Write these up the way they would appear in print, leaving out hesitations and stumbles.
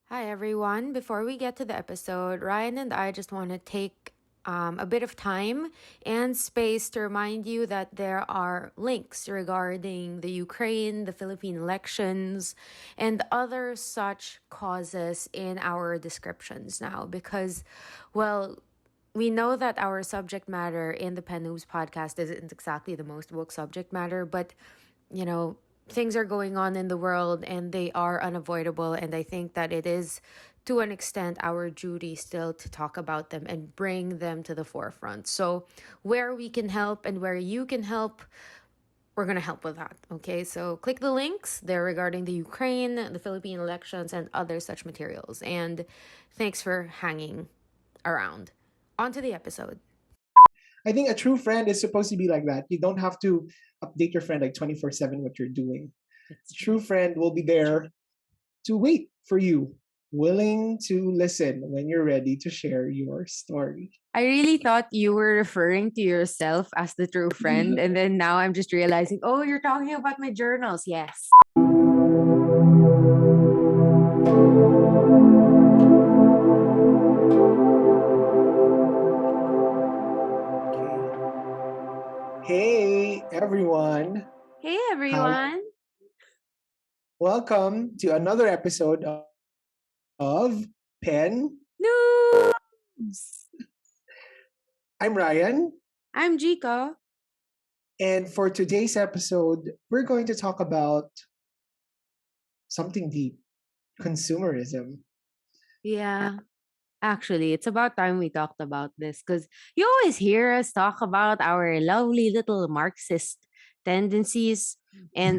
Hi, everyone. Before we get to the episode, Ryan and I just want to take a bit of time and space to remind you that there are links regarding the Ukraine, the Philippine elections, and other such causes in our descriptions now because, well, we know that our subject matter in the Pen Noobs podcast isn't exactly the most woke subject matter, but you know, things are going on in the world and they are unavoidable. And I think that it is, to an extent, our duty still to talk about them and bring them to the forefront. So, where we can help and where you can help, we're going to help with that. Okay. So, click the links there regarding the Ukraine, the Philippine elections, and other such materials. And thanks for hanging around. On to the episode. I think a true friend is supposed to be like that. You don't have to update your friend like 24/7 what you're doing. That's A true. true friend will be there to wait for you, willing to listen when you're ready to share your story. I really thought you were referring to yourself as the true friend. And then now I'm just realizing, oh, you're talking about my journals. Yes. Okay. Hey everyone. Hey, How everyone. welcome to another episode of Pen. Noobs. I'm Ryan, I'm Jika. and for today's episode, we're going to talk about something deep, consumerism. Yeah. Actually, it's about time we talked about this because you always hear us talk about our lovely little Marxist tendencies and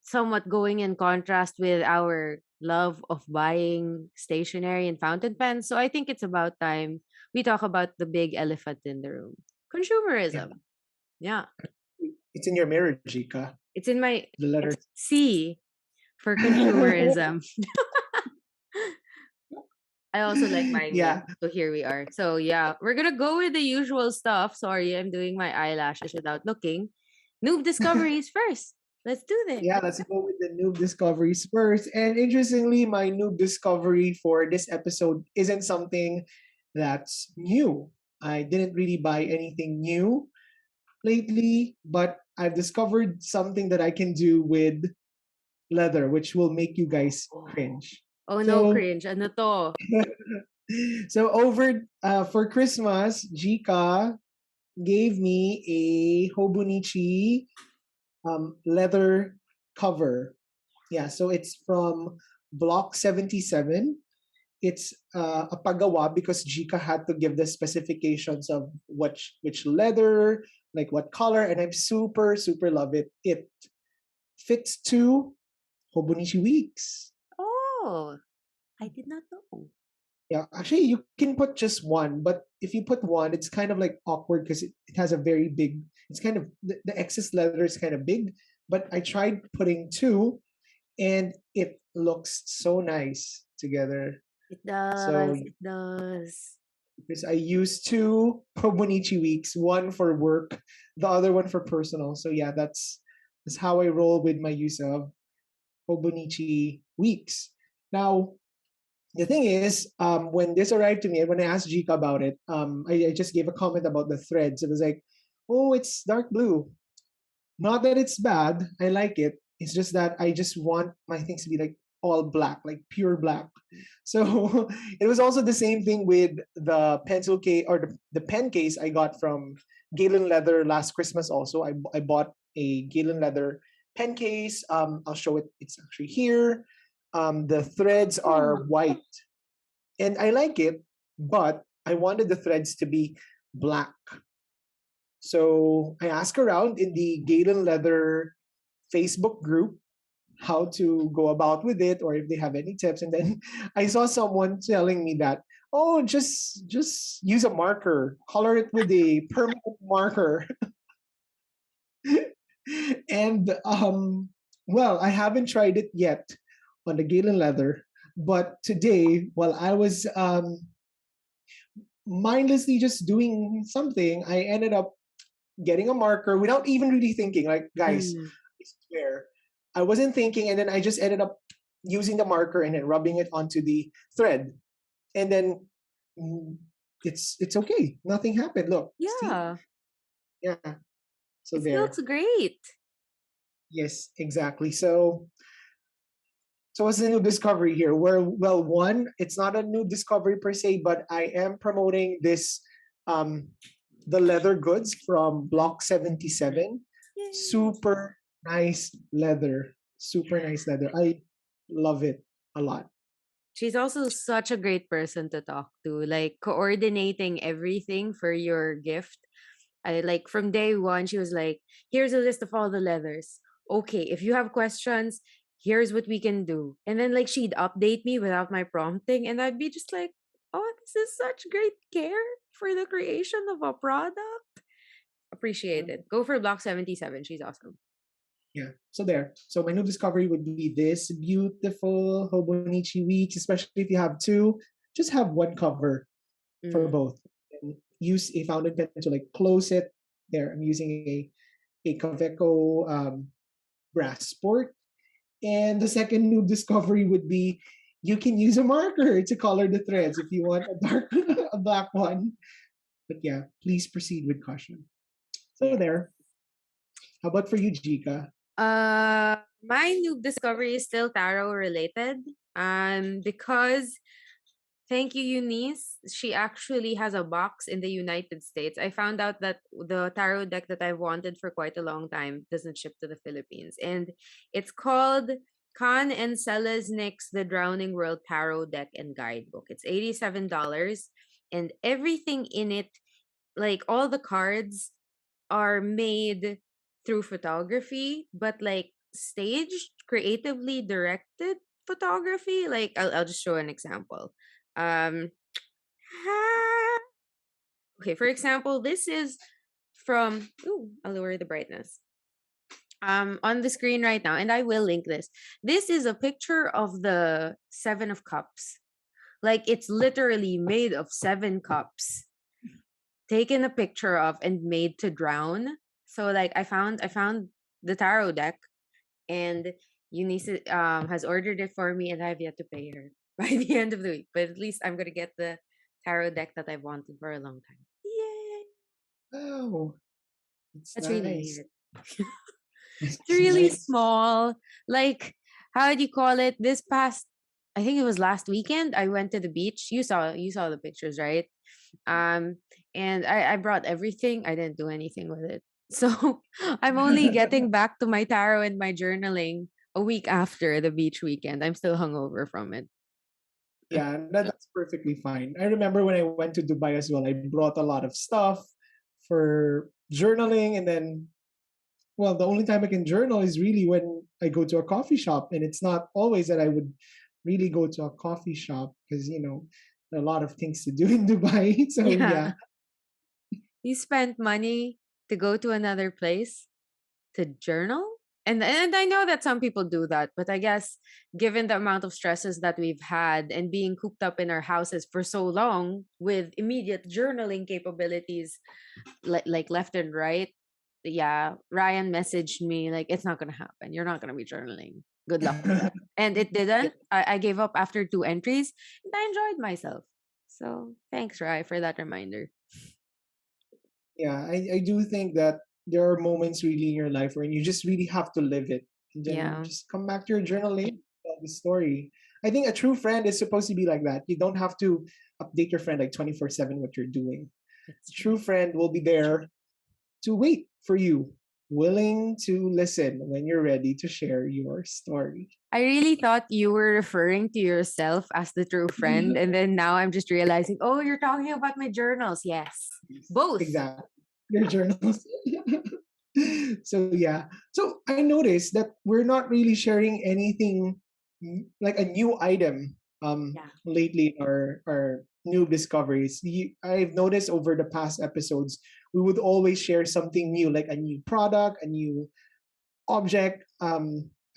somewhat going in contrast with our love of buying stationery and fountain pens. So I think it's about time we talk about the big elephant in the room. Yeah, Consumerism. Yeah. it's in your mirror, Jika. It's in my The letter. it's C for consumerism. I also like buying milk. Yeah, So here we are. So yeah, we're gonna go with the usual stuff. Sorry, I'm doing my eyelashes without looking. Noob discoveries first. Let's do this. yeah. Let's go with the noob discoveries first. And interestingly, my noob discovery for this episode isn't something that's new. I didn't really buy anything new lately, but I've discovered something that I can do with leather, which will make you guys cringe. Oh no, So, cringe. Ano to? so over for Christmas, Jika gave me a Hobonichi leather cover. Yeah, so it's from Block 77. It's a pagawa because Jika had to give the specifications of which leather, like what color, and I'm super love it. It fits two Hobonichi weeks. Oh, I did not know. Yeah, actually, you can put just one, but if you put one, it's kind of like awkward because it has a very big. It's kind of the excess leather is kind of big, but I tried putting two, and it looks so nice together. It So does. It does. because I used two Hobonichi weeks, one for work, the other one for personal. So yeah, that's how I roll with my use of Hobonichi weeks. Now the thing is, when this arrived to me, when I asked Jika about it, I just gave a comment about the threads. It was like, oh, it's dark blue. Not that it's bad. I like it. It's just that I just want my things to be like all black, like pure black. So it was also the same thing with the pencil case or the pen case I got from Galen Leather last Christmas. Also, I bought a Galen Leather pen case. I'll show it. It's actually here. The threads are Oh, white, and I like it, but I wanted the threads to be black. So I asked around in the Galen Leather Facebook group how to go about with it or if they have any tips. And then I saw someone telling me that, oh, just use a marker, color it with a permanent marker. And well, I haven't tried it yet on the Galen Leather, but today while I was mindlessly just doing something, I ended up getting a marker without even really thinking. Like, guys, mm. I swear, I wasn't thinking, and then I just ended up using the marker and then rubbing it onto the thread, and then mm, it's okay. Nothing happened. Look, see, Yeah. yeah. So It feels there. great. Yes, exactly. So what's the new discovery here? Where well, one, it's not a new discovery per se, but I am promoting this um the leather goods from Block 77. Yay. Super nice leather. Super nice leather. I love it a lot. She's also such a great person to talk to, like coordinating everything for your gift. I like from day one, she was like, here's a list of all the leathers. Okay, if you have questions, here's what we can do. And then like she'd update me without my prompting, and I'd be just like, oh, this is such great care for the creation of a product. Appreciate it. Go for Block 77. She's awesome. Yeah. So there. So my new discovery would be this beautiful Hobonichi Weeks, especially if you have two. Just have one cover for Mm. both. And use a fountain pen to like close it. There, I'm using a Kaveco brass sport. And the second new discovery would be you can use a marker to color the threads if you want a dark a black one. But yeah, please proceed with caution. So Yeah. there. How about for you, Jika? My new discovery is still tarot related. Because thank you, Eunice. She actually has a box in the United States. I found out that the tarot deck that I've wanted for quite a long time doesn't ship to the Philippines. And it's called Khan and Selesnik's The Drowning World Tarot Deck and Guidebook. It's $87. And everything in it, like all the cards, are made through photography, but like staged, creatively directed photography. Like I'll just show an example. Um, okay, for example, this is from. Ooh, I'll lower the brightness. On the screen right now, and I will link this. This is a picture of the Seven of Cups. Like it's literally made of seven cups taken a picture of and made to drown. So like I found the tarot deck, and Eunice has ordered it for me, and I've yet to pay her by the end of the week. But at least I'm gonna get the tarot deck that I've wanted for a long time. Yay! Oh, it's That's really nice. it. It's It's really nice. small. Like how do you call it? This past I think it was last weekend, I went to the beach. You saw the pictures, right? Um, and I brought everything. I didn't do anything with it. So I'm only getting back to my tarot and my journaling a week after the beach weekend. I'm still hungover from it. Yeah, that's perfectly fine. I remember when I went to Dubai as well, I brought a lot of stuff for journaling. And then, well, the only time I can journal is really when I go to a coffee shop. And it's not always that I would really go to a coffee shop because, there are a lot of things to do in Dubai. So, Yeah. yeah. You spent money to go to another place to journal? And I know that some people do that, but I guess given the amount of stresses that we've had and being cooped up in our houses for so long with immediate journaling capabilities like left and right, yeah, Ryan messaged me like it's not gonna happen. You're not gonna be journaling. Good luck with that. And it Yeah. didn't. I gave up after two entries, and I enjoyed myself. So thanks, Ryan, for that reminder. Yeah, I do think that there are moments really in your life where you just really have to live it and then Yeah. just come back to your journal later, tell the story. I think a true friend is supposed to be like that. You don't have to update your friend like 24/7 what you're doing. That's A true. true friend will be there to wait for you, willing to listen when you're ready to share your story. I really thought you were referring to yourself as the true friend, and then now I'm just realizing, oh, you're talking about my journals. Yes, both. Exactly. Your journals. So yeah. So I noticed that we're not really sharing anything like a new item Yeah, lately in our new discoveries. I've noticed over the past episodes we would always share something new, like a new product, a new object, a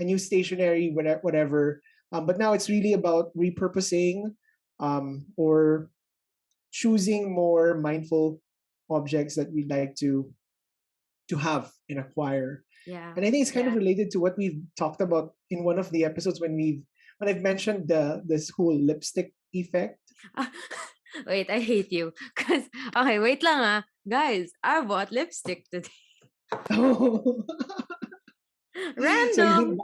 new stationery, whatever. But now it's really about repurposing or choosing more mindful objects that we'd like to have and acquire. yeah, And I think it's kind of related to what we've talked about in one of the episodes when we've when I've mentioned this whole lipstick effect. Wait, I hate you. Cause okay, wait lang Guys, I bought lipstick today. So you, Random.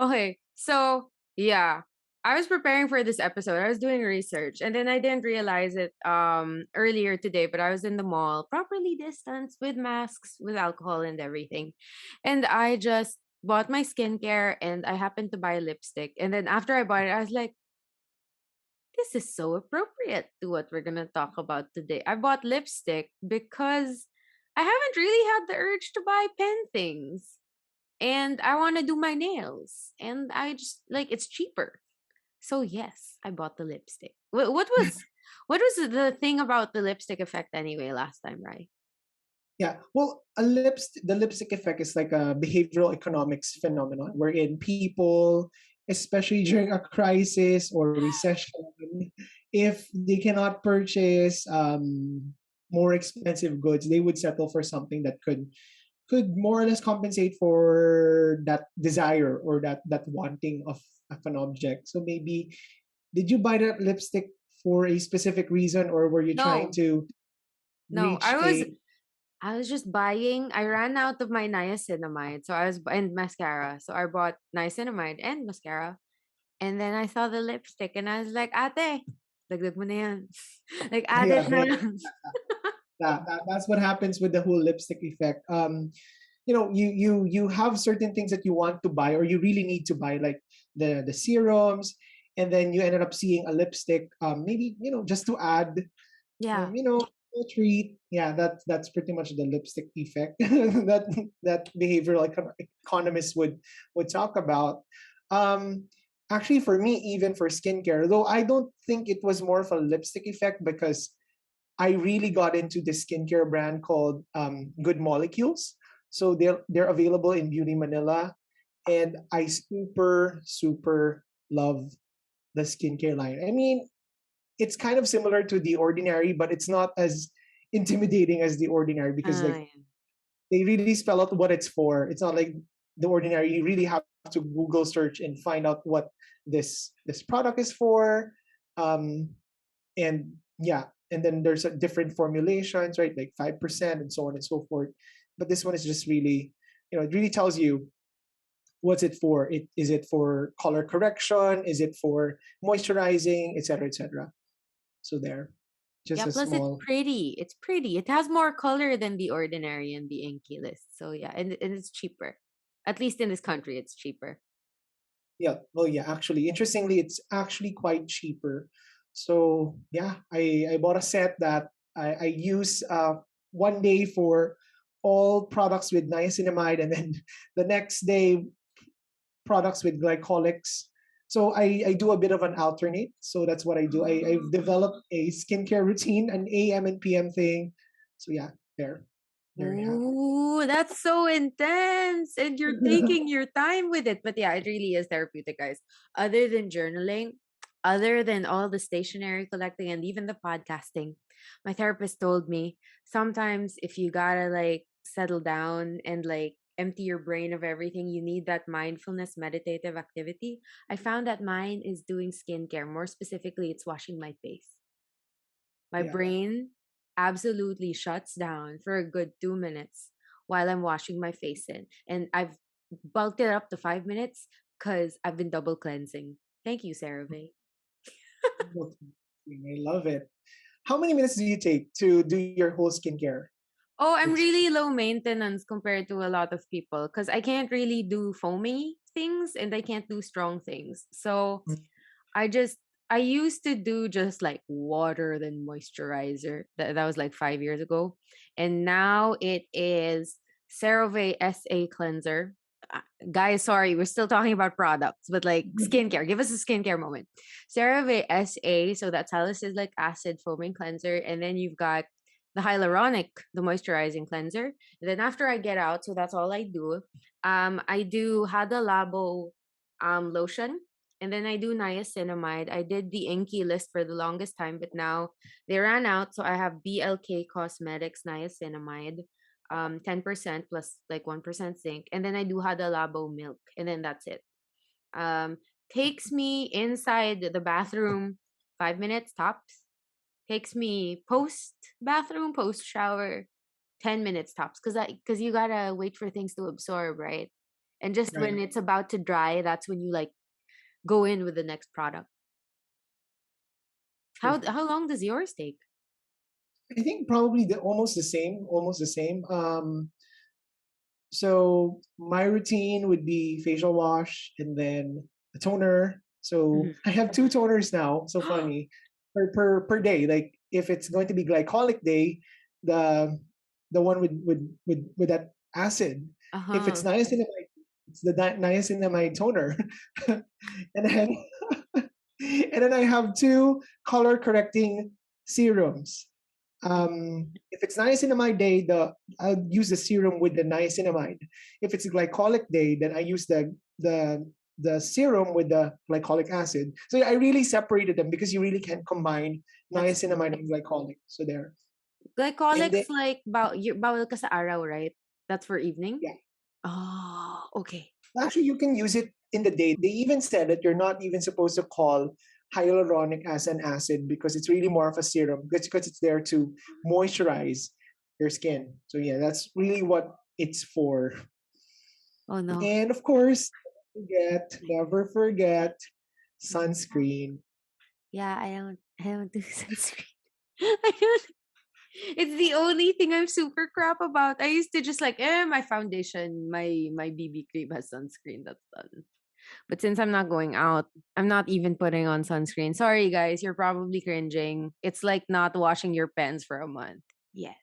Okay, so yeah, I was preparing for this episode. I was doing research, and then I didn't realize it earlier today. But I was in the mall, properly distanced, with masks, with alcohol and everything, and I just bought my skincare, and I happened to buy lipstick. And then after I bought it, I was like, this is so appropriate to what we're gonna talk about today. I bought lipstick because I haven't really had the urge to buy pen things, and I want to do my nails, and I just like it's cheaper. So yes, I bought the lipstick. What was the thing about the lipstick effect anyway last time, right? yeah, well, the lipstick effect is like a behavioral economics phenomenon wherein people, especially during a crisis or recession, if they cannot purchase more expensive goods, they would settle for something that could more or less compensate for that desire or that wanting of an object. So maybe, did you buy that lipstick for a specific reason, or were you trying No, to no, reach I was a I was just buying. I ran out of my niacinamide, so and mascara. So I bought niacinamide and mascara, and then I saw the lipstick, and I was like, "Ate, dagdag mo na yan." Like add yeah, it na lang. that's what happens with the whole lipstick effect. You have certain things that you want to buy or you really need to buy, like the serums, and then you ended up seeing a lipstick, maybe just to add, Yeah. a treat. Yeah, that's pretty much the lipstick effect that behavioral economists would talk about. Um, Actually, for me, even for skincare, though I don't think it was more of a lipstick effect because I really got into this skincare brand called Good Molecules. So they're available in Beauty Manila, and I super super love the skincare line. I mean, it's kind of similar to The Ordinary, but it's not as intimidating as The Ordinary because like Yeah. they really spell out what it's for. It's not like The Ordinary. You really have to Google search and find out what this product is for. Um, and yeah, and then there's different formulations, right? Like 5% and so on and so forth. But this one is just really, it really tells you what's it for. Is it for color correction? Is it for moisturizing, etc., etc.? So there, just Yeah, a plus it's small. pretty. It's pretty. It has more color than the ordinary and the inky list. So yeah, and it's cheaper. At least in this country, it's cheaper. Yeah. Well, yeah. Actually, interestingly, it's actually quite cheaper. So yeah, I bought a set that I use one day for all products with niacinamide, and then the next day products with glycolics. So I do a bit of an alternate. So that's what I do. I've developed a skincare routine, an AM and PM thing. So yeah, there you have Ooh, that's so intense. And you're it. taking your time with it. But yeah, it really is therapeutic, guys. Other than journaling, other than all the stationery collecting and even the podcasting, my therapist told me sometimes if you gotta like settle down and like empty your brain of everything, you need that mindfulness meditative activity. I found that mine is doing skincare. More specifically, it's washing my face. My Yeah. brain absolutely shuts down for a good 2 minutes while I'm washing my face in. And I've bulked it up to 5 minutes because I've been double cleansing. Thank you, Sarah Vay. I love it. How many minutes do you take to do your whole skincare Oh, I'm routine? really low maintenance compared to a lot of people because I can't really do foamy things and I can't do strong things. So I just I used to do just like water then moisturizer. That was like 5 years ago. And now it is CeraVe SA cleanser. Guys, sorry, we're still talking about products, but like skincare. Give us a skincare moment. CeraVe SA, so that's salicylic acid foaming cleanser, and then you've got the hyaluronic, the moisturizing cleanser. And then after I get out, so that's all I do. I do Hada Labo lotion, and then I do niacinamide. I did the Inky list for the longest time, but now they ran out. So I have BLK Cosmetics niacinamide, 10% plus like 1% zinc. And then I do Hada Labo milk, and then that's it. Um, Takes me inside the bathroom 5 minutes tops. Takes me post bathroom, post shower 10 minutes tops. Cause you gotta wait for things to absorb, right? And just when Right. it's about to dry, that's when you like go in with the next product. True. How long does yours take? I think probably almost the same. Almost the same. So my routine would be facial wash and then a toner. So Mhm. I have two toners now. So funny per day. Like if it's going to be glycolic day, the the one with that acid. If it's Uh-huh. niacinamide, it's the niacinamide toner. And then and then I have two color correcting serums. If it's niacinamide day, I'll use the serum with the niacinamide. If it's a glycolic day, then I use the serum with the glycolic acid. So yeah, I really separated them because you really can't combine That's true. niacinamide and glycolic. So there. And then Glycolic's like bawal ka sa araw, right? That's for evening? yeah, Oh, okay. actually you can use it in the day. They even said that you're not even supposed to call hyaluronic as an acid because it's really more of a serum because it's there to moisturize your skin. So yeah, that's really what it's for. Oh no. And of course, never forget sunscreen. Yeah, I don't do sunscreen. I don't It's the only thing I'm super crap about. I used to just like, my foundation, my BB cream has sunscreen. That's done. But since I'm not going out, I'm not even putting on sunscreen. Sorry, guys, you're probably cringing. It's like not washing your pens for a month. Yes.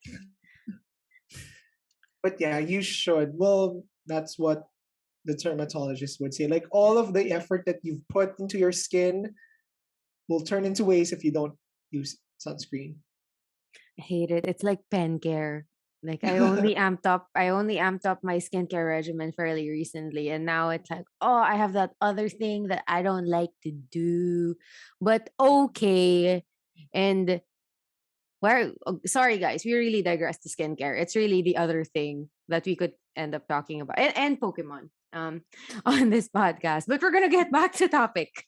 But yeah, you should. Well, that's what the dermatologist would say. Like all of the effort that you've put into your skin will turn into waste if you don't use sunscreen. I hate it. It's like pen care. Like I only amped up my skincare regimen fairly recently, and now it's like, oh, I have that other thing that I don't like to do. But okay. And sorry guys, we really digress to skincare. It's really the other thing that we could end up talking about. And Pokemon on this podcast. But we're gonna get back to topic.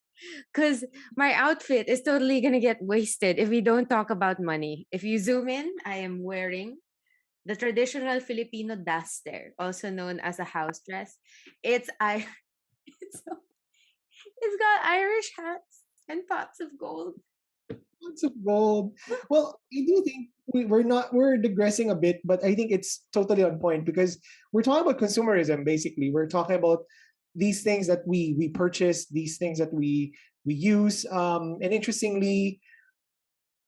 Because my outfit is totally gonna get wasted if we don't talk about money. If you zoom in, I am wearing the traditional Filipino duster, also known as a house dress. It's I it's, it's got Irish hats and pots of gold. Lots of gold. Well, I do think we're digressing a bit, but I think it's totally on point because we're talking about consumerism. Basically, we're talking about these things that we purchase, these things that we use. And interestingly,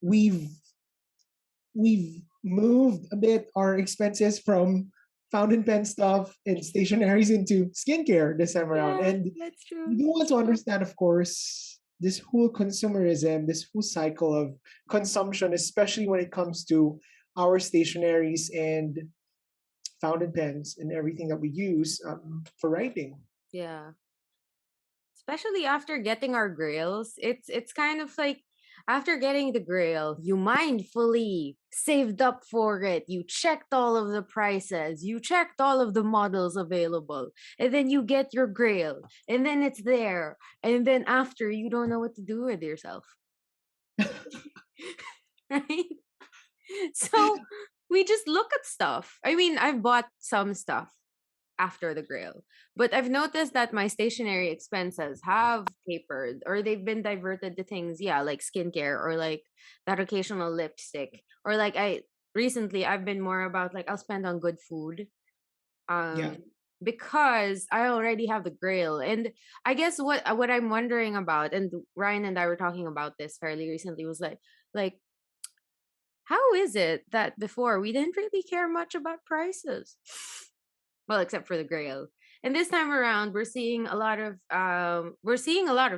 we've we've moved a bit our expenses from fountain pen stuff and stationaries into skincare this time around. Yeah, And that's we true. do want to understand, of course, this whole consumerism, this whole cycle of consumption, especially when it comes to our stationaries and fountain pens and everything that we use for writing. Yeah. Especially after getting our grails, it's kind of like after getting the grail, you mindfully saved up for it. You checked all of the prices, you checked all of the models available, and then you get your grail, and then it's there, and then after you don't know what to do with yourself, right? So we just look at stuff. I mean, I've bought some stuff after the grill. But I've noticed that my stationery expenses have tapered or they've been diverted to things, yeah, like skincare or like that occasional lipstick. Or like I've been more about like I'll spend on good food. Yeah. Um because I already have the grill. And I guess what I'm wondering about, and Ryan and I were talking about this fairly recently, was like how is it that before we didn't really care much about prices? Well, except for the grail. And this time around, we're seeing a lot of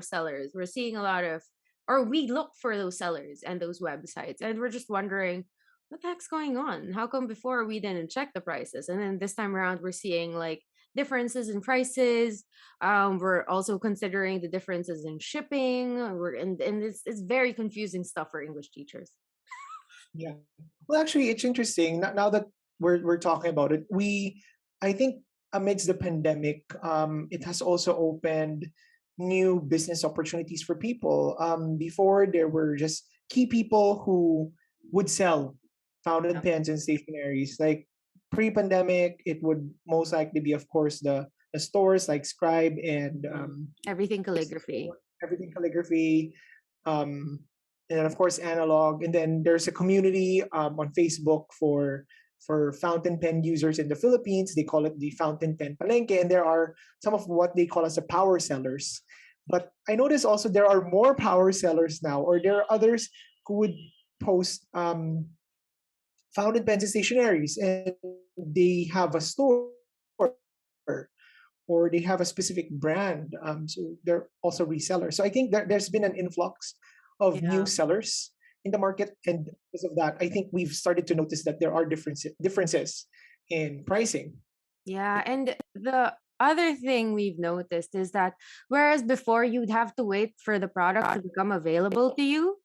sellers. We're seeing a lot of or we look for those sellers and those websites, and we're just wondering what the heck's going on? How come before we didn't check the prices? And then this time around we're seeing like differences in prices. We're also considering the differences in shipping. And it's very confusing stuff for English teachers. Yeah. Well, actually, it's interesting. Now that we're talking about it, I think amidst the pandemic, it has also opened new business opportunities for people. Before, there were just key people who would sell fountain Yeah. pens and stationaries. Like pre-pandemic, it would most likely be, of course, the stores like Scribe and Everything calligraphy. everything calligraphy, um, and then of course analog. And then there's a community on Facebook for fountain pen users in the Philippines. They call it the Fountain Pen Palenque, and there are some of what they call as the power sellers. But I notice also there are more power sellers now, or there are others who would post fountain pens and stationaries, and they have a store or they have a specific brand. So they're also resellers. So I think there's been an influx of new Yeah. sellers in the market, and because of that, I think we've started to notice that there are differences in pricing. Yeah, and the other thing we've noticed is that whereas before you'd have to wait for the product to become available to you,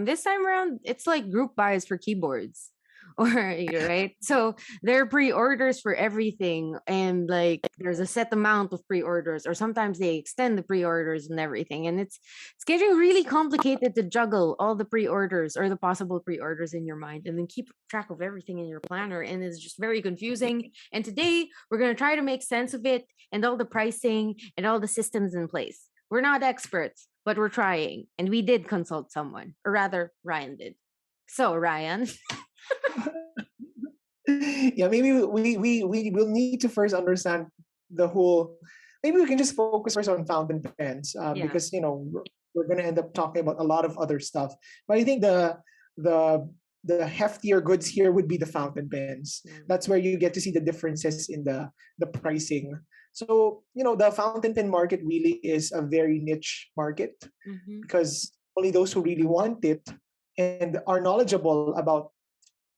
this time around it's like group buys for keyboards. Or right? So there are pre-orders for everything, and like there's a set amount of pre-orders, or sometimes they extend the pre-orders and everything. And it's getting really complicated to juggle all the pre-orders or the possible pre-orders in your mind and then keep track of everything in your planner. And it's just very confusing. And today we're going to try to make sense of it and all the pricing and all the systems in place. We're not experts, but we're trying. And we did consult someone, or rather, Ryan did. So, Ryan. Yeah, maybe we will need to first understand the whole. Maybe we can just focus first on fountain pens, Yeah. because we're going to end up talking about a lot of other stuff. But I think the the heftier goods here would be the fountain pens. Yeah. That's where you get to see the differences in the pricing. So the fountain pen market really is a very niche market Mm-hmm. because only those who really want it and are knowledgeable about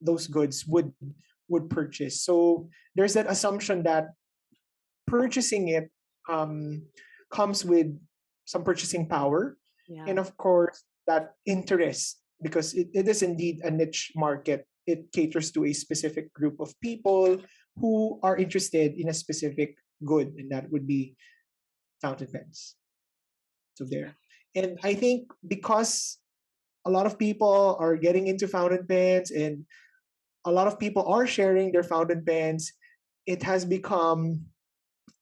those goods would purchase. So there's that assumption that purchasing it um, comes with some purchasing power, Yeah. and of course that interest, because it is indeed a niche market. It caters to a specific group of people who are interested in a specific good, and that would be fountain pens. So there. And I think because a lot of people are getting into fountain pens and a lot of people are sharing their fountain pens, it has become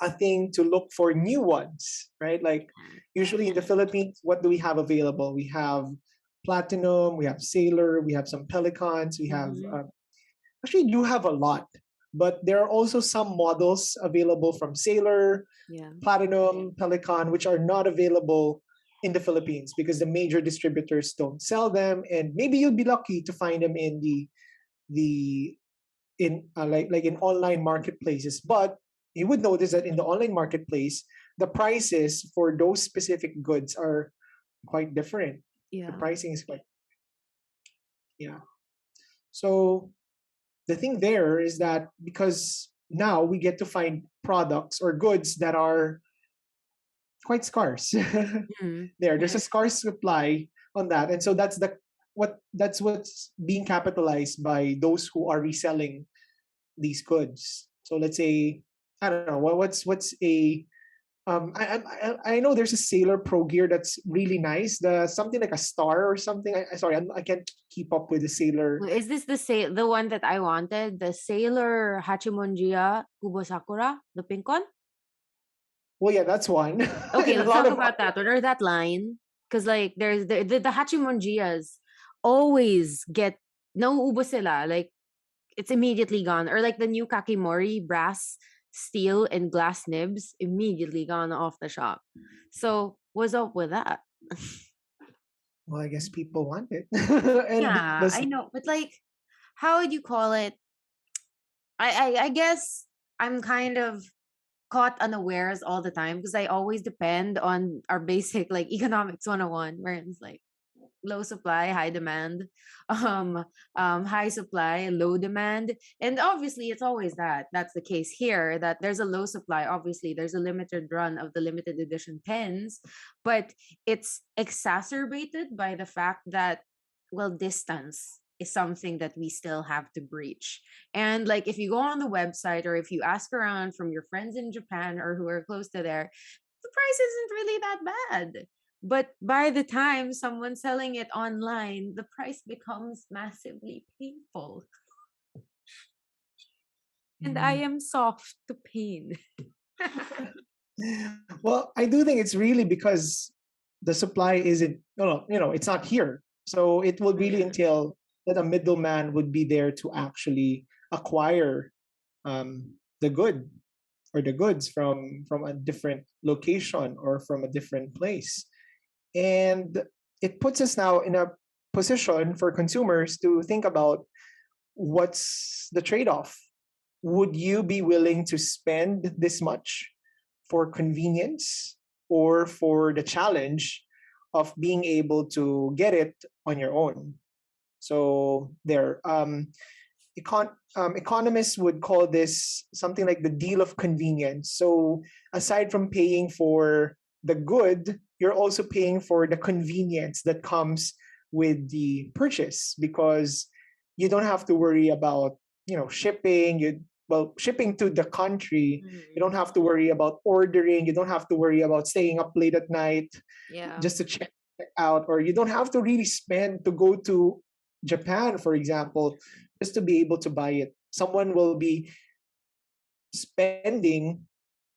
a thing to look for new ones, right? Like usually in the Philippines, what do we have available? We have Platinum, we have Sailor, we have some Pelicans, we have Mm-hmm. actually do have a lot, but there are also some models available from Sailor, Yeah. Platinum, Pelican, which are not available in the Philippines because the major distributors don't sell them, and maybe you'll be lucky to find them in the in like in online marketplaces. But you would notice that in the online marketplace, the prices for those specific goods are quite different. The Yeah. pricing is quite, yeah. So the thing there is that because now we get to find products or goods that are quite scarce. Mm-hmm. There's a scarce supply on that, and so that's what's being capitalized by those who are reselling these goods. So let's say I don't know what's a I know there's a Sailor Pro gear that's really nice. The something like a star or something. Sorry, I can't keep up with the Sailor. Is this the one that I wanted? The Sailor Hachimonjia Kubo Sakura? The pink one? Well, yeah, that's one. Okay, And a let's lot talk of about that one or that line. Because like there's the Hachimonjias always get no ubo sila. Like it's immediately gone. Or like the new Kakimori brass, steel, and glass nibs immediately gone off the shop. So what's up with that? well, I guess people want it, and Yeah, this I know, but like, how would you call it? I guess I'm kind of caught unawares all the time because I always depend on our basic like economics 101, where it's like low supply, high demand, um, high supply, low demand. And obviously it's always that's the case here, that there's a low supply. Obviously there's a limited run of the limited edition pens, but it's exacerbated by the fact that, well, distance is something that we still have to breach. And like if you go on the website or if you ask around from your friends in Japan or who are close to there, the price isn't really that bad. But by the time someone's selling it online, the price becomes massively painful. And I Mm. am soft to pain. Well, I do think it's really because the supply isn't, no, it's not here. So it would really Mm, entail that a middleman would be there to actually acquire the good or the goods from a different location or from a different place. And it puts us now in a position for consumers to think about what's the trade-off. Would you be willing to spend this much for convenience or for the challenge of being able to get it on your own? So there, economists would call this something like the deal of convenience. So aside from paying for the good, you're also paying for the convenience that comes with the purchase, because you don't have to worry about shipping. Shipping to the country, you mm, don't have to worry about ordering. You don't have to worry about staying up late at night yeah. just to check out, or you don't have to really spend to go to Japan, for example, just to be able to buy it. Someone will be spending,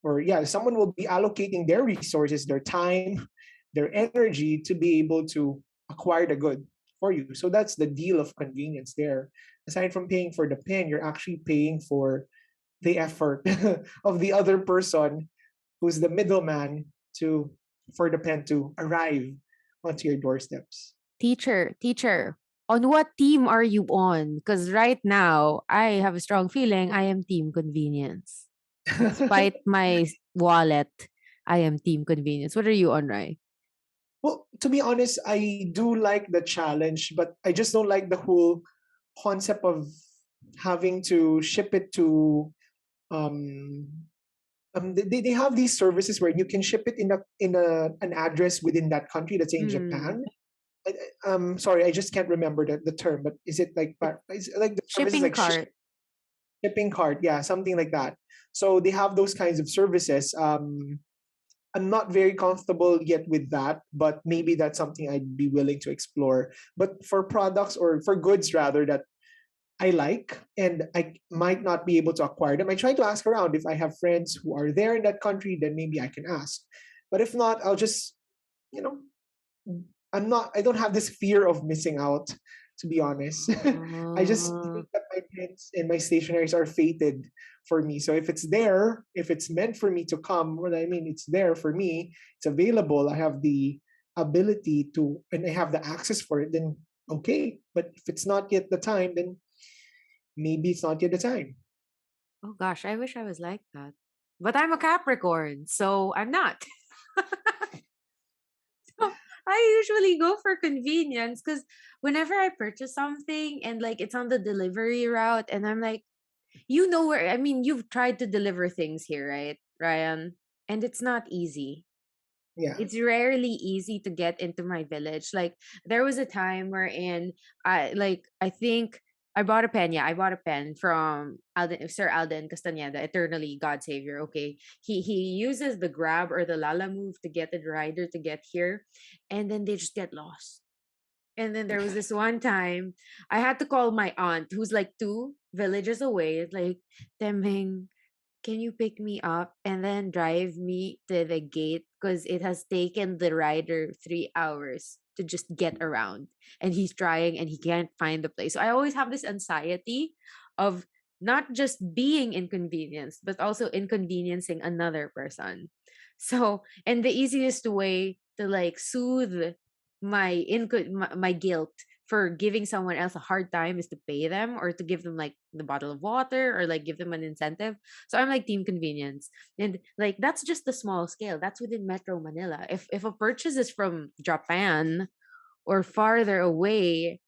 or yeah, someone will be allocating their resources, their time, their energy to be able to acquire the good for you. So that's the deal of convenience there. Aside from paying for the pen, you're actually paying for the effort of the other person who's the middleman to for the pen to arrive onto your doorsteps. Teacher, on what team are you on? Because right now, I have a strong feeling I am team convenience. Despite my wallet, I am team convenience. What are you on, Rai? Well, to be honest, I do like the challenge, but I just don't like the whole concept of having to ship it to um they have these services where you can ship it in an address within that country, let's say in Hmm. Japan. Sorry, I just can't remember the term, but is it like is it like the service is Shipping like cart. shipping cart? Yeah, something like that. So they have those kinds of services. I'm not very comfortable yet with that, but maybe that's something I'd be willing to explore. But for products, or for goods rather, that I like and I might not be able to acquire them, I try to ask around. If I have friends who are there in that country, then maybe I can ask. But if not, I'll just, you know, I don't have this fear of missing out, to be honest. I just Uh, think that my pens and my stationaries are fated for me. So if it's there, if it's meant for me to come, what I mean, it's there for me, it's available, I have the ability to, and I have the access for it, then okay. But if it's not yet the time, then maybe it's not yet the time. oh gosh, I wish I was like that. But I'm a Capricorn, so I'm not. So I usually go for convenience because whenever I purchase something and like it's on the delivery route and I'm like, you know where, I mean, you've tried to deliver things here, right, Ryan? And it's not easy. Yeah. It's rarely easy to get into my village. Like there was a time wherein I think I bought a pen. Yeah, I bought a pen from Sir Alden Castaneda, eternally God Savior. Okay, he uses the Grab or the Lala Move to get the rider to get here, and then they just get lost. And then there was this one time I had to call my aunt, who's like two villages away. Like, Temeng, can you pick me up and then drive me to the gate? Because it has taken the rider 3 hours to just get around. And he's trying and he can't find the place. So I always have this anxiety of not just being inconvenienced, but also inconveniencing another person. So, and the easiest way to like soothe my guilt for giving someone else a hard time is to pay them or to give them like the bottle of water or like give them an incentive. So I'm like team convenience. And like that's just the small scale. That's within Metro Manila. If a purchase is from Japan or farther away,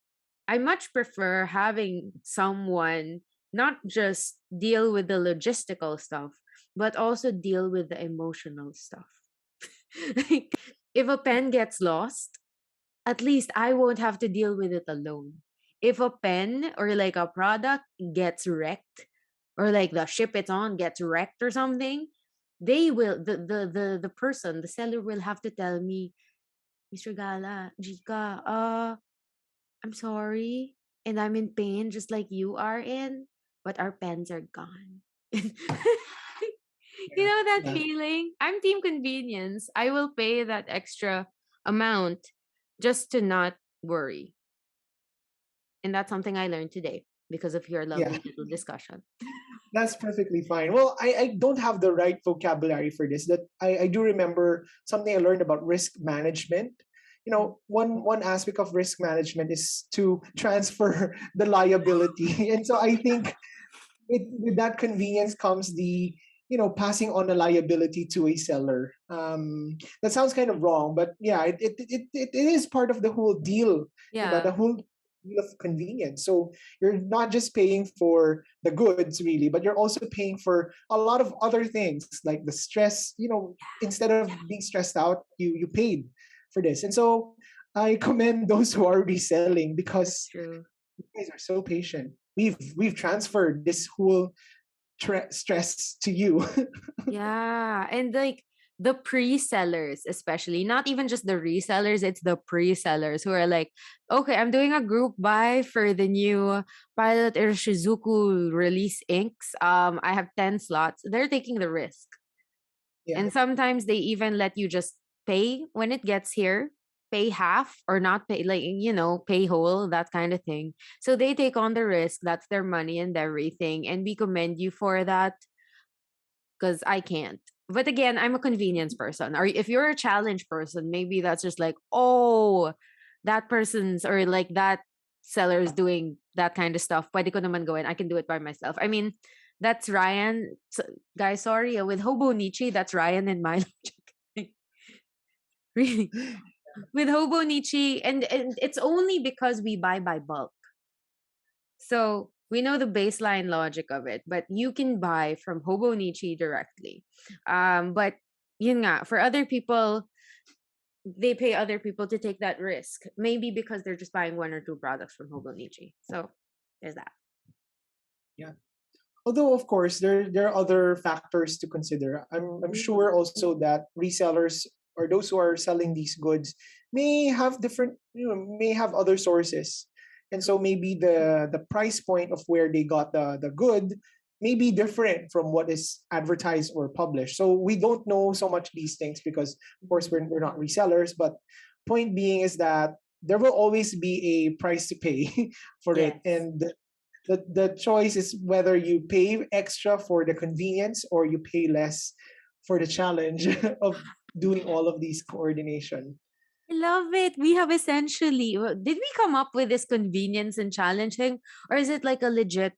I much prefer having someone not just deal with the logistical stuff, but also deal with the emotional stuff. Like if a pen gets lost, at least I won't have to deal with it alone. If a pen or like a product gets wrecked or like the ship it's on gets wrecked or something, they will the person, the seller will have to tell me, Mr. Gala, Jika, I'm sorry, and I'm in pain just like you are in, but our pens are gone. You Yeah, know that yeah, feeling? I'm team convenience. I will pay that extra amount just to not worry. And that's something I learned today because of your yeah. lovely little discussion. That's perfectly fine. Well, I don't have the right vocabulary for this. That I do remember something I learned about risk management. You Mm. know, one aspect of risk management is to transfer the liability. And so I think with that convenience comes the, passing on a liability to a seller. That sounds kind of wrong, but yeah, it is part of the whole deal. The Yeah, whole deal of convenience. So you're not just paying for the goods really, but you're also paying for a lot of other things like the stress. Instead of being stressed out, you paid for this. And so I commend those who are reselling that's because true. you guys are so patient. We've transferred this whole stress to you. Yeah. And like the pre-sellers, especially, not even just the resellers, it's the pre-sellers who are like, okay, I'm doing a group buy for the new Pilot or Shizuku release inks. I have 10 slots. They're taking the risk. Yeah, And sometimes they even let you just pay when it gets here, pay half or not pay, like, pay whole, that kind of thing. So they take on the risk. That's their money and everything. And we commend you for that because I can't. But again, I'm a convenience person. Or if you're a challenge person, maybe that's just like, oh, that person's or like that seller is doing that kind of stuff. Pwede ko naman gawin. I can do it by myself. I mean, that's Ryan. Guys, sorry. With Hobo Nietzsche, that's Ryan and my logic. Really. With Hobo Nietzsche, and it's only because we buy by bulk. So we know the baseline logic of it, but you can buy from Hobonichi directly. But yun nga, for other people, they pay other people to take that risk. Maybe because they're just buying one or two products from Hobonichi. So there's that. yeah. Although of course there are other factors to consider. I'm sure also that resellers or those who are selling these goods may have different, may have other sources. And so maybe the price point of where they got the good may be different from what is advertised or published. So we don't know so much these things because of course we're not resellers, but point being is that there will always be a price to pay for it. Yes. And the choice is whether you pay extra for the convenience or you pay less for the challenge of doing all of these coordination. I love it. We have essentially, did we come up with this convenience and challenge thing? Or is it like a legit,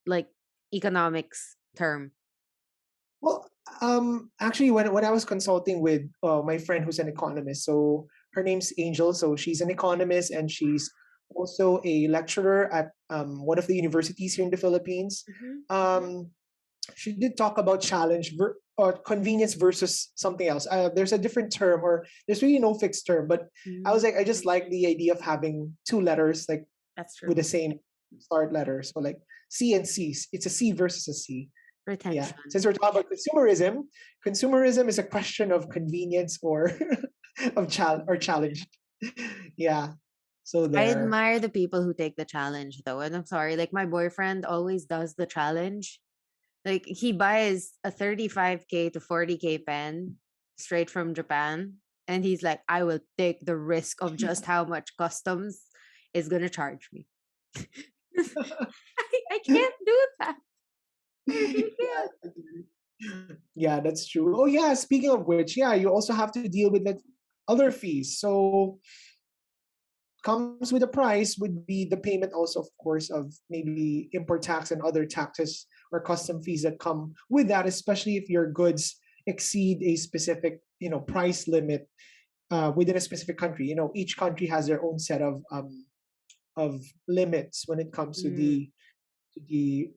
like, economics term? Well, actually, when I was consulting with my friend who's an economist, so her name's Angel, so she's an economist and she's also a lecturer at one of the universities here in the Philippines. Mm-hmm. Um, she did talk about or convenience versus something else. There's a different term, or there's really no fixed term. But I was Mm, like, I just like the idea of having two letters like that's with true. the same start letter. So like C and C. It's a C versus a C. Yeah. Retention. Since we're talking about consumerism is a question of convenience or of challenge. Yeah. So I there. admire the people who take the challenge though. And I'm sorry, like my boyfriend always does the challenge. Like he buys a 35K to 40K pen straight from Japan. And he's like, I will take the risk of just how much customs is gonna charge me. I can't do that. I really can't. Yeah, yeah, that's true. Oh yeah, speaking of which, yeah, you also have to deal with that other fees. So comes with a price would be the payment also of course of maybe import tax and other taxes or custom fees that come with that, especially if your goods exceed a specific, price limit within a specific country. Each country has their own set of limits when it comes to Mm, the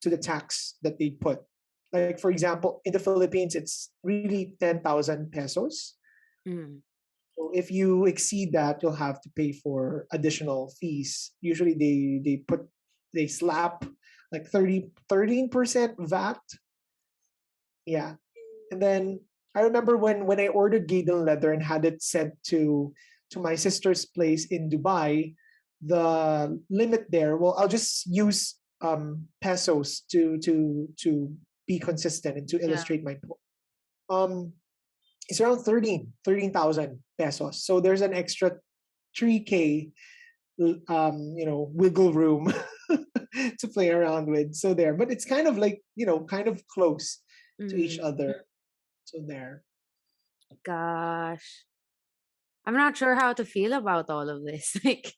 to the tax that they put. Like for example, in the Philippines, it's really 10,000 pesos. mm. So if you exceed that, you'll have to pay for additional fees. Usually they slap like 13% VAT. Yeah. And then I remember when I ordered Gaydon leather and had it sent to my sister's place in Dubai, the limit there. Well, I'll just use pesos to be consistent and to Yeah. illustrate my point. Um, it's around 13,000 pesos. So there's an extra 3K wiggle room to play around with. So there, but it's kind of like, kind of close to each Mm, other. So there. gosh. I'm not sure how to feel about all of this. Like,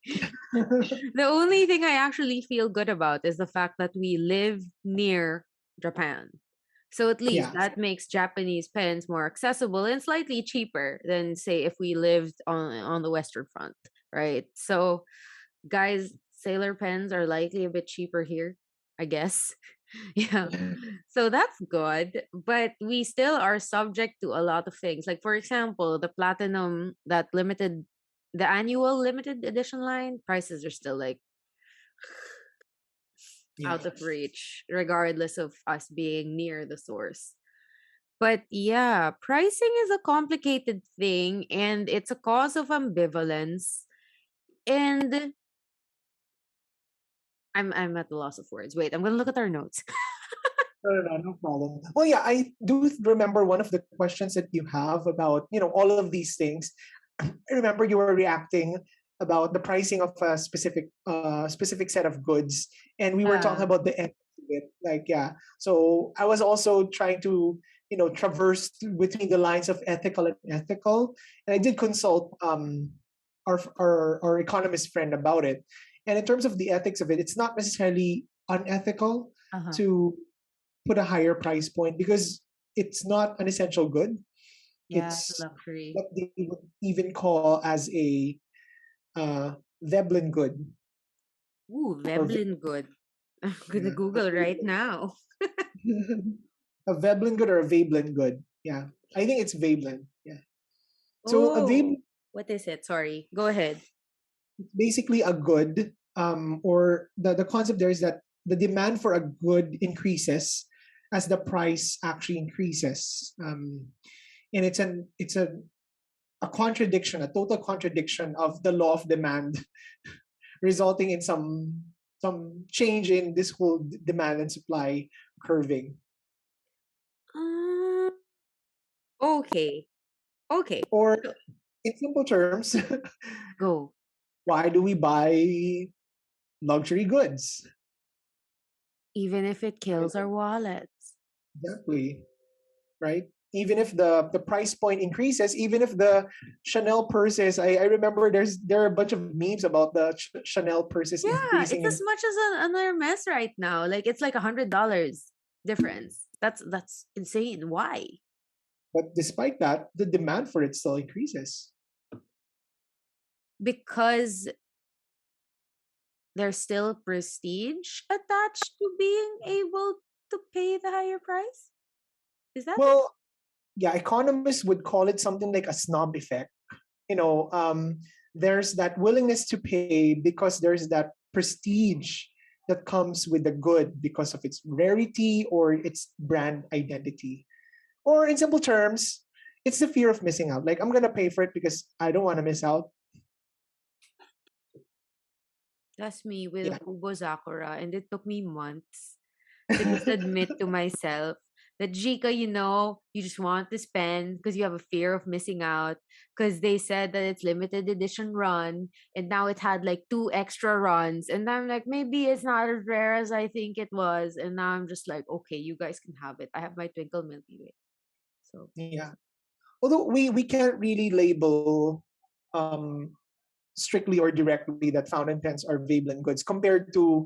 the only thing I actually feel good about is the fact that we live near Japan. So at least Yeah. that makes Japanese pens more accessible and slightly cheaper than, say, if we lived on the Western Front, right? So guys, sailor pens are likely a bit cheaper here, I guess. Yeah. So that's good, but we still are subject to a lot of things. Like, for example, the platinum, the annual limited edition line, prices are still like Yeah. out of reach, regardless of us being near the source. But yeah, pricing is a complicated thing and it's a cause of ambivalence. And I'm at the loss of words. Wait, I'm gonna look at our notes. No problem. Well, yeah, I do remember one of the questions that you have about, all of these things. I remember you were reacting about the pricing of a specific set of goods, and we were talking Yeah. about the ethics of it. Like, yeah. So I was also trying to, traverse between the lines of ethical and ethical, and I did consult our economist friend about it. And in terms of the ethics of it, it's not necessarily unethical Uh-huh. to put a higher price point because it's not an essential good. Yeah, it's a It's luxury. what they would even call as a Veblen good Ooh, or Veblen good. I'm gonna yeah, Google right now. a Veblen good or a Veblen good. Yeah, I think it's Veblen. Yeah. So a Oh, Veblen what is it? Sorry. Go ahead. is basically a good, or the concept there is that the demand for a good increases as the price actually increases. And it's a contradiction, a total contradiction of the law of demand, resulting in some change in this whole demand and supply curving. Uh, okay. Okay. Or So, in simple terms, go. why do we buy luxury goods? Even if it kills our wallets. Exactly, right? Even if the price point increases, even if the Chanel purses, I remember there are a bunch of memes about the Chanel purses Yeah, increasing it's as in. much as another mess right now. Like it's like $100 difference. That's insane. Why? But despite that, the demand for it still increases. Because there's still prestige attached to being able to pay the higher price. Is that it? Well, yeah, economists would call it something like a snob effect. You know, there's that willingness to pay because there's that prestige that comes with the good because of its rarity or its brand identity. Or in simple terms, it's the fear of missing out. Like, I'm gonna pay for it because I don't want to miss out. That's me with Yeah. Hugo Sakura, and it took me months to just admit to myself that Jika, you just want this pen because you have a fear of missing out because they said that it's limited edition run and now it had like two extra runs and I'm like maybe it's not as rare as I think it was and now I'm just like okay you guys can have it. I have my Twinkle Milky Way. So Yeah. Although we can't really label um, strictly or directly that fountain pens are Veblen goods compared to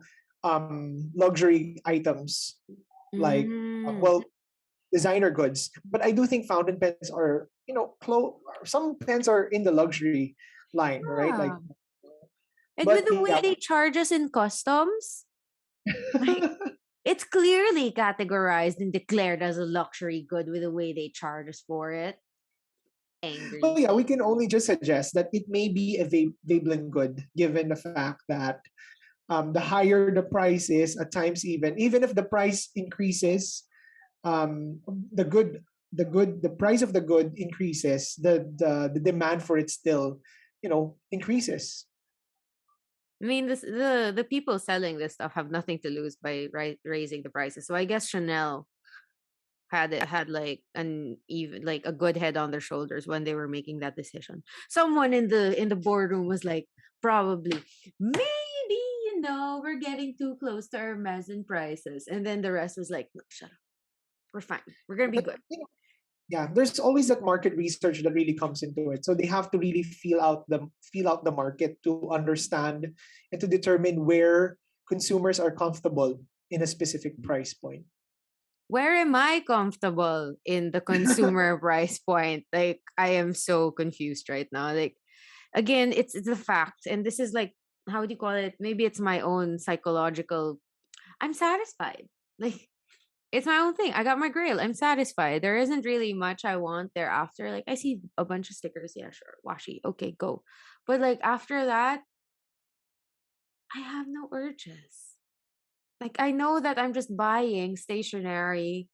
luxury items like mm, well, designer goods. But I do think fountain pens are, some pens are in the luxury line, right? Like, yeah. And with but the way yeah. they charge us in customs, like it's clearly categorized and declared as a luxury good with the way they charge us for it. Well, Angry. yeah, we can only just suggest that it may be a Veblen good, given the fact that the higher the price is, at times even if the price increases, the good the price of the good increases, the demand for it still, increases. I mean, the people selling this stuff have nothing to lose by raising the prices. So I guess Chanel had like an even like a good head on their shoulders when they were making that decision. Someone in the boardroom was like, probably, maybe, we're getting too close to our mezzanine prices, and then the rest was like, no, shut up, we're fine, we're gonna be But good. yeah, there's always that market research that really comes into it. So they have to really feel out the market to understand and to determine where consumers are comfortable in a specific price point. Where am I comfortable in the consumer price point? Like, I am so confused right now. Like, again, it's a fact, and this is like, how do you call it? Maybe it's my own psychological. I'm satisfied. Like, it's my own thing. I got my grail. I'm satisfied. There isn't really much I want thereafter. Like, I see a bunch of stickers. Yeah, sure. Washi. Okay, go. But like after that, I have no urges. Like, I know that I'm just buying stationery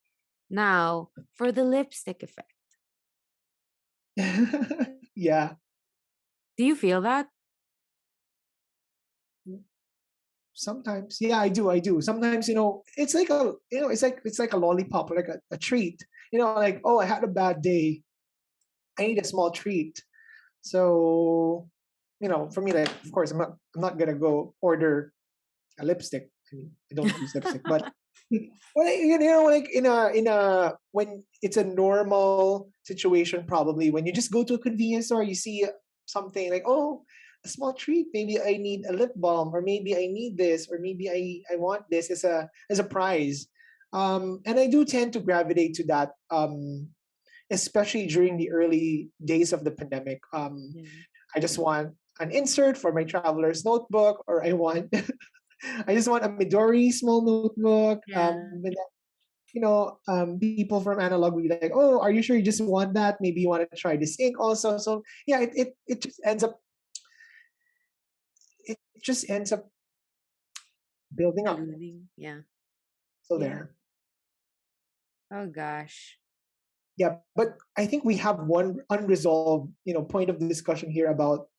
now for the lipstick effect. Yeah. Do you feel that? Sometimes, yeah, I do. Sometimes, it's like a lollipop or like a treat. Like, oh, I had a bad day. I need a small treat. So, for me, like, of course, I'm not gonna go order a lipstick. I mean, I don't use lipstick, but like when it's a normal situation, probably when you just go to a convenience store, you see something like, oh, a small treat. Maybe I need a lip balm, or maybe I need this, or maybe I want this as a prize. And I do tend to gravitate to that. Especially during the early days of the pandemic. Yeah. I just want an insert for my traveler's notebook, or I just want a Midori small notebook. Yeah. And then, people from analog will be like, "Oh, are you sure you just want that? Maybe you want to try this ink also." So yeah, it just ends up building up. Ballooning. Yeah. So Yeah. there. Oh gosh. Yeah, but I think we have one unresolved, point of discussion here about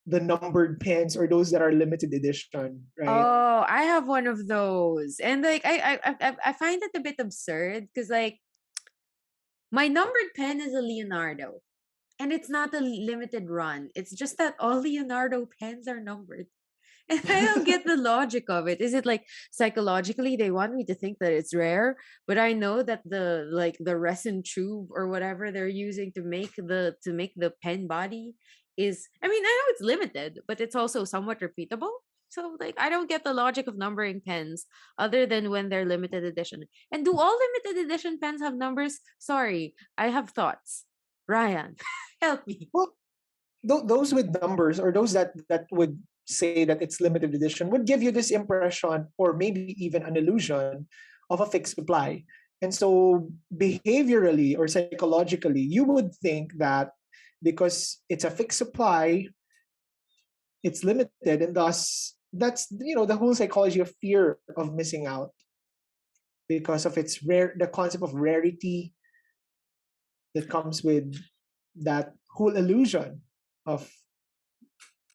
the numbered pens, or those that are limited edition, right? Oh, I have one of those, and like I find it a bit absurd because like my numbered pen is a Leonardo, and it's not a limited run. It's just that all Leonardo pens are numbered. And I don't get the logic of it. Is it like psychologically they want me to think that it's rare, but I know that the resin tube or whatever they're using to make the pen body is, I mean, I know it's limited, but it's also somewhat repeatable. So like I don't get the logic of numbering pens other than when they're limited edition. And do all limited edition pens have numbers? Sorry, I have thoughts. Ryan, help me. Well, those with numbers, or those that would say that it's limited edition, would give you this impression, or maybe even an illusion of a fixed supply. And so behaviorally or psychologically, you would think that because it's a fixed supply, it's limited, and thus that's the whole psychology of fear of missing out, because of its rare the concept of rarity that comes with that whole illusion of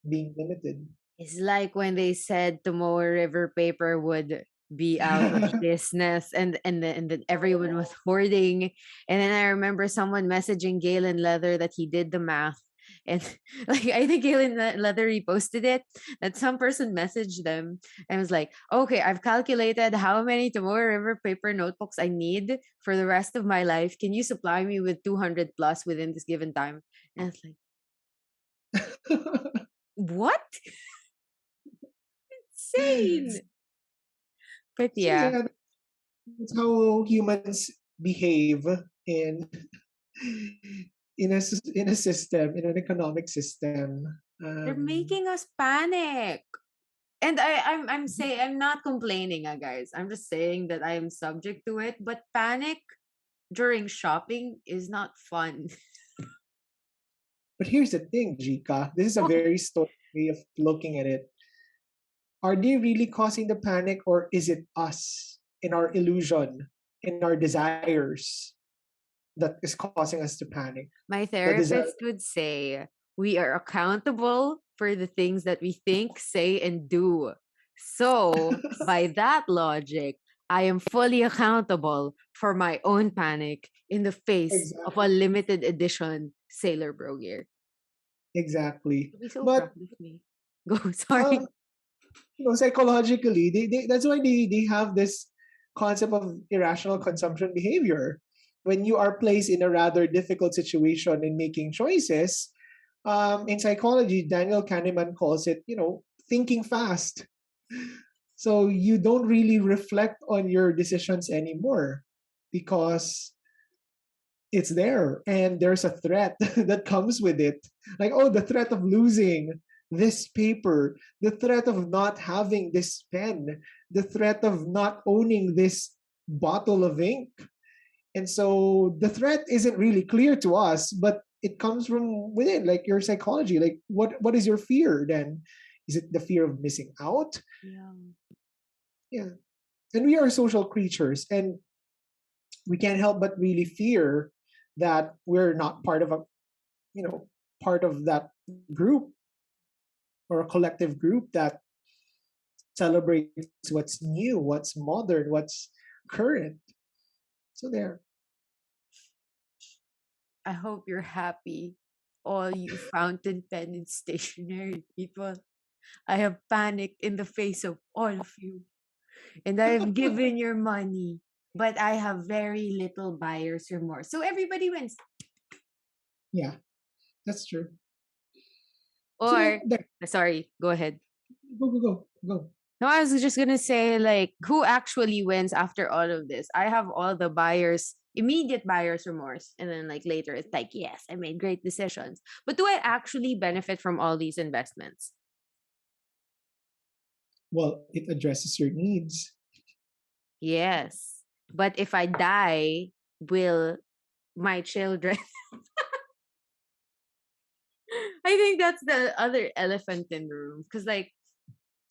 being limited. It's like when they said Tomoe River paper would be out of business, and then everyone was hoarding. And then I remember someone messaging Galen Leather that he did the math. And like I think Galen Leather reposted it, that some person messaged them and was like, okay, I've calculated how many Tomoe River paper notebooks I need for the rest of my life. Can you supply me with 200 plus within this given time? And it's like, what? Insane. But So yeah, yeah, that's how humans behave in in a system, in an economic system. they're Um, making us panic. And I'm saying, I'm not complaining, guys. I'm just saying that I am subject to it. But panic during shopping is not fun. but here's the thing, Jika. This is a very stoic way of looking at it. Are they really causing the panic, or is it us in our illusion, in our desires? that is causing us to panic. My The desire. therapist would say we are accountable for the things that we think, say, and do. So, by that logic, I am fully accountable for my own panic in the face of a Exactly. limited edition Sailor Bro gear. Exactly. You'll be so But proud of me. Go, um, sorry. psychologically, that's why they have this concept of irrational consumption behavior. When you are placed in a rather difficult situation in making choices, in psychology, Daniel Kahneman calls it, thinking fast. So you don't really reflect on your decisions anymore because it's there and there's a threat that comes with it. Like, oh, the threat of losing this paper, the threat of not having this pen, the threat of not owning this bottle of ink. And so the threat isn't really clear to us, but it comes from within, like your psychology. Like, what is your fear then? Is it the fear of missing out? Yeah. Yeah. And we are social creatures, and we can't help but really fear that we're not part of part of that group or a collective group that celebrates what's new, what's modern, what's current. So there. I hope you're happy, all you fountain pen and stationery people. I have panicked in the face of all of you, and I have given your money, but I have very little buyer's remorse. So everybody wins. Yeah, that's true. Or, So there. sorry, go ahead. Go. No, I was just gonna say, like, who actually wins after all of this? I have all the immediate buyer's remorse, and then like later, it's like, yes, I made great decisions. But do I actually benefit from all these investments? Well, it addresses your needs. Yes. But if I die, will my children I think that's the other elephant in the room. Because, like,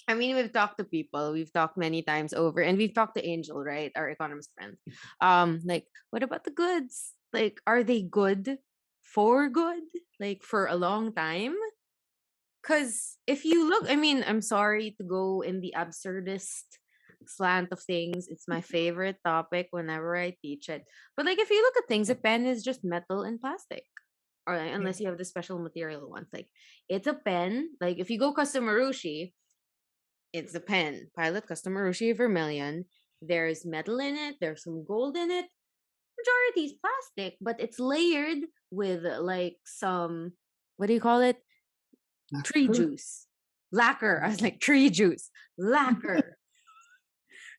I mean, we've talked to people, we've talked many times over, and we've talked to Angel, right? Our economist friend. Like, what about the goods? Like, are they good for good? Like, for a long time? Because if you look, I mean, I'm sorry to go in the absurdist slant of things. It's my favorite topic whenever I teach it. But like, if you look at things, a pen is just metal and plastic, or like, Yeah, unless you have the special material ones. Like, it's a pen. Like, if you go custom Marushi, it's a pen. Pilot custom Marushi Vermilion. There's metal in it. There's some gold in it. Majority is plastic, but it's layered with like some, what do you call it? Tree lacquer. juice. Lacquer. I was like, tree juice. Lacquer.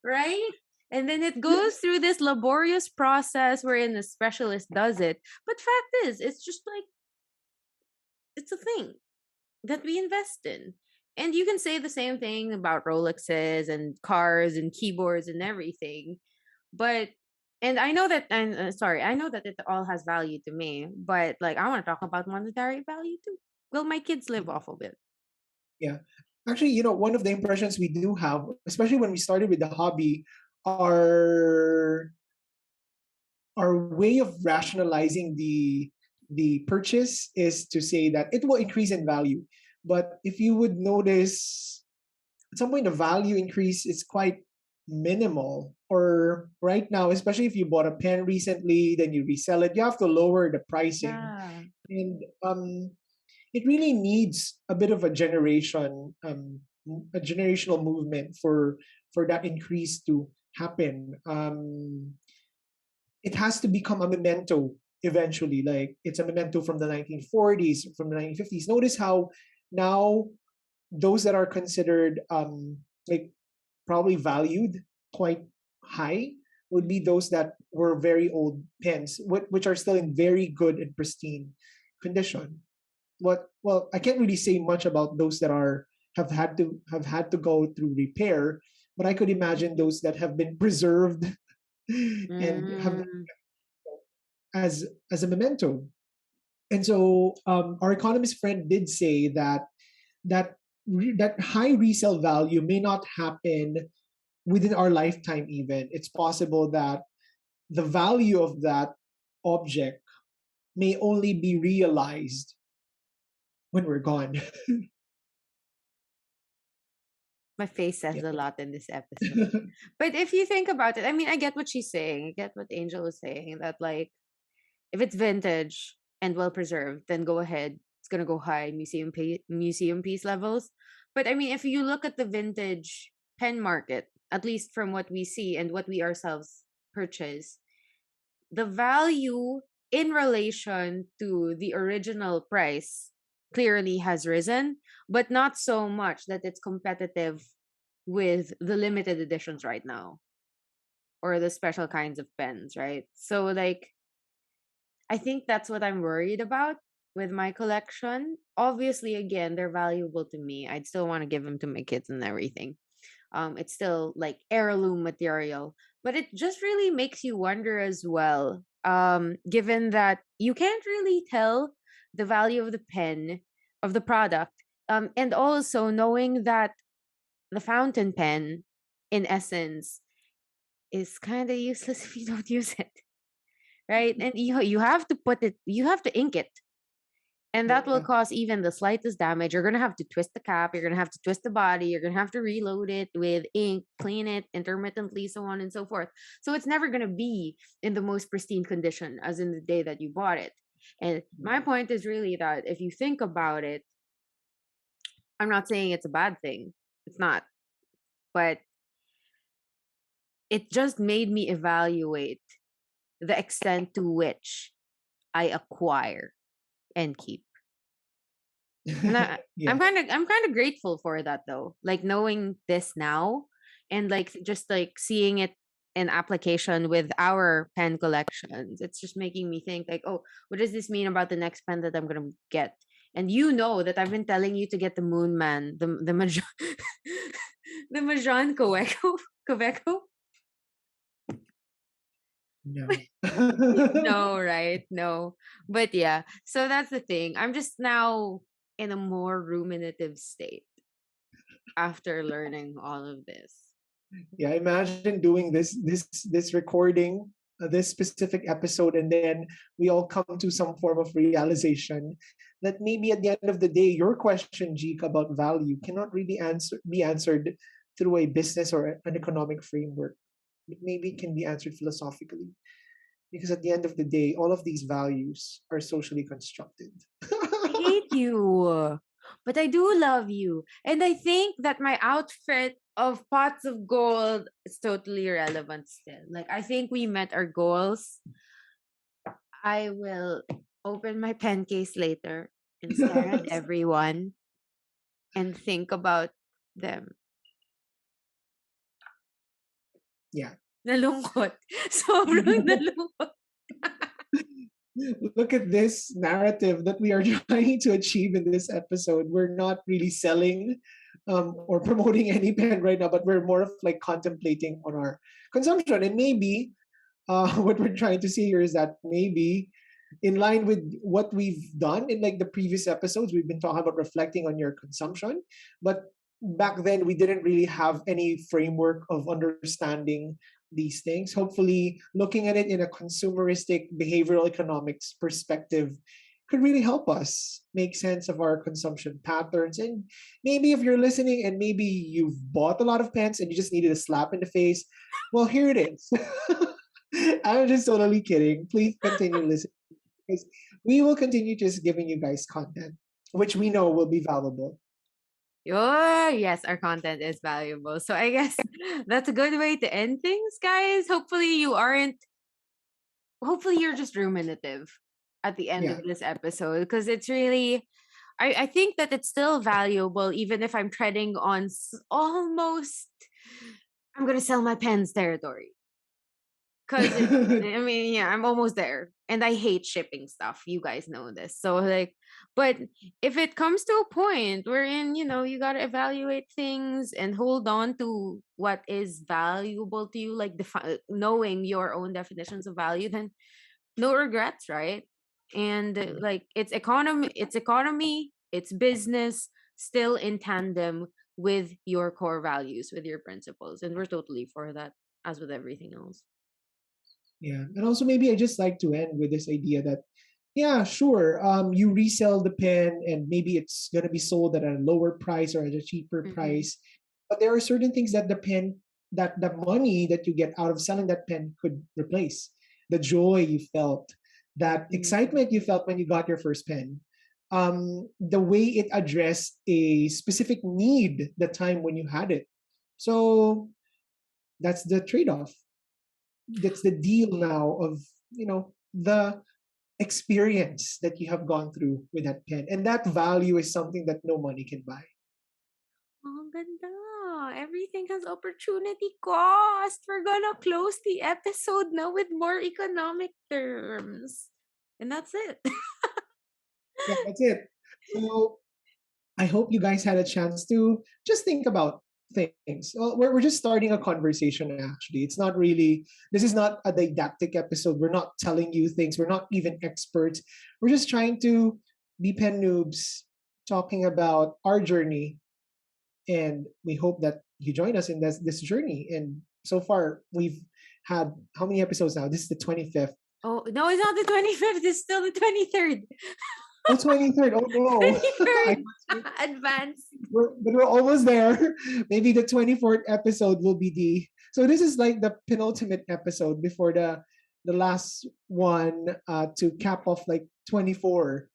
Right? And then it goes through this laborious process wherein the specialist does it. But fact is, it's just like, it's a thing that we invest in. And you can say the same thing about Rolexes and cars and keyboards and everything. But, and I know that, and sorry, I know that it all has value to me, but like, I want to talk about monetary value too. Will my kids live off of it? Yeah. Actually, one of the impressions we do have, especially when we started with the hobby, our our way of rationalizing the purchase is to say that it will increase in value. But if you would notice, at some point the value increase is quite minimal. Or right now, especially if you bought a pen recently, then you resell it, you have to lower the pricing. Yeah. And it really needs a bit of a generational movement for that increase to happen. It has to become a memento eventually. Like it's a memento from the 1940s, from the 1950s. Notice how now those that are considered like probably valued quite high would be those that were very old pens, which are still in very good and pristine condition. Well, I can't really say much about those that are have had to go through repair, but I could imagine those that have been preserved and have Mm. as a memento. And so our economist friend did say that high resale value may not happen within our lifetime. Even it's possible that the value of that object may only be realized when we're gone. My face says Yeah. a lot in this episode. But if you think about it, I mean, I get what she's saying. I get what Angel was saying, that like if it's vintage and well preserved, then go ahead. It's gonna go high museum piece levels. But I mean, if you look at the vintage pen market, at least from what we see and what we ourselves purchase, the value in relation to the original price clearly has risen, but not so much that it's competitive with the limited editions right now or the special kinds of pens, right? So like I think that's what I'm worried about with my collection. Obviously, again, they're valuable to me. I'd still want to give them to my kids and everything. It's still like heirloom material, but it just really makes you wonder as well. Given that you can't really tell the value of the pen of the product, and also knowing that the fountain pen, in essence, is kind of useless if you don't use it, right? And you have to you have to ink it, and that will Yeah. cause even the slightest damage. You're gonna have to twist the cap. You're gonna have to twist the body. You're gonna have to reload it with ink, clean it intermittently, so on and so forth. So it's never gonna be in the most pristine condition as in the day that you bought it. And my point is really that if you think about it, I'm not saying it's a bad thing. It's not, but it just made me evaluate the extent to which I acquire and keep. And Yeah. I'm kind of grateful for that though. Like knowing this now and like just like seeing it in application with our pen collections. It's just making me think like, oh, what does this mean about the next pen that I'm gonna get? And you know that I've been telling you to get the Moon Man, the Majan, the Majan Coveco. No. No, right? No. But yeah, so that's the thing. I'm just now in a more ruminative state after learning all of this. Yeah, imagine doing this recording, this specific episode, and then we all come to some form of realization that maybe at the end of the day, your question, Jeek, about value cannot really be answered through a business or an economic framework. Maybe it can be answered philosophically, because at the end of the day, all of these values are socially constructed. I hate you, but I do love you. And I think that my outfit of pots of gold is totally irrelevant still. Like, I think we met our goals. I will open my pen case later and stare at everyone and think about them. Yeah. Nalungkot. Sobrang nalungkot. Look at this narrative that we are trying to achieve in this episode. We're not really selling or promoting any pen right now, but we're more of like contemplating on our consumption. And maybe what we're trying to see here is that maybe in line with what we've done in like the previous episodes, we've been talking about reflecting on your consumption, but back then we didn't really have any framework of understanding these things. Hopefully looking at it in a consumeristic behavioral economics perspective could really help us make sense of our consumption patterns. And maybe if you're listening and maybe you've bought a lot of pens and you just needed a slap in the face, well, here it is. I'm just totally kidding. Please continue listening because we will continue just giving you guys content, which we know will be valuable. Oh, yes, our content is valuable. So I guess that's a good way to end things, guys. Hopefully you're just ruminative at the end Yeah. of this episode because it's really, I think that it's still valuable even if I'm treading on almost, I'm going to sell my pens territory. Cause I mean, yeah, I'm almost there. And I hate shipping stuff. You guys know this. So like, but if it comes to a point wherein, you gotta evaluate things and hold on to what is valuable to you, like knowing your own definitions of value, then no regrets, right? And like it's business still in tandem with your core values, with your principles. And we're totally for that, as with everything else. Yeah. And also maybe I just like to end with this idea that yeah, sure. You resell the pen and maybe it's gonna be sold at a lower price or at a cheaper Mm-hmm. price. But there are certain things that the money that you get out of selling that pen could replace. The joy you felt, that Mm-hmm. excitement you felt when you got your first pen. The way it addressed a specific need the time when you had it. So that's the trade-off. That's the deal now of the experience that you have gone through with that pen. And that value is something that no money can buy. Oh, ang ganda. Everything has opportunity cost. We're gonna close the episode now with more economic terms. And that's it. Yeah, that's it. So I hope you guys had a chance to just think about things. Well, we're just starting a conversation, actually. It's not really, this is not a didactic episode. We're not telling you things. We're not even experts. We're just trying to be pen noobs, talking about our journey. And we hope that you join us in this journey. And so far, we've had how many episodes now? This is the 25th. Oh, no, it's not the 25th. It's still the 23rd. Oh, 23rd. Oh, no. I 23rd. thought Advance. we're almost there. Maybe the 24th episode will be the. So this is like the penultimate episode before the last one to cap off like 24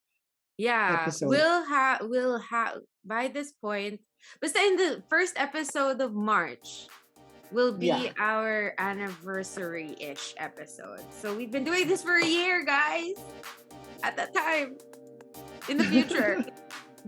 Yeah, episodes. we'll have by this point. But in the first episode of March will be Yeah. our anniversary-ish episode. So we've been doing this for a year, guys. At that time, in the future,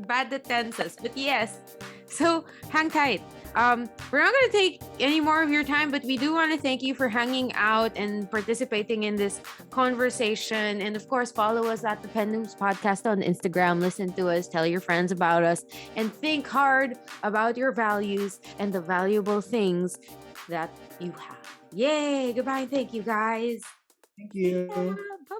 bad the tenses, but yes. So hang tight. We're not going to take any more of your time, but we do want to thank you for hanging out and participating in this conversation. And of course, follow us at the Pen News Podcast on Instagram. Listen to us, tell your friends about us, and think hard about your values and the valuable things that you have. Yay! Goodbye. Thank you, guys. Thank See ya. you. Bye.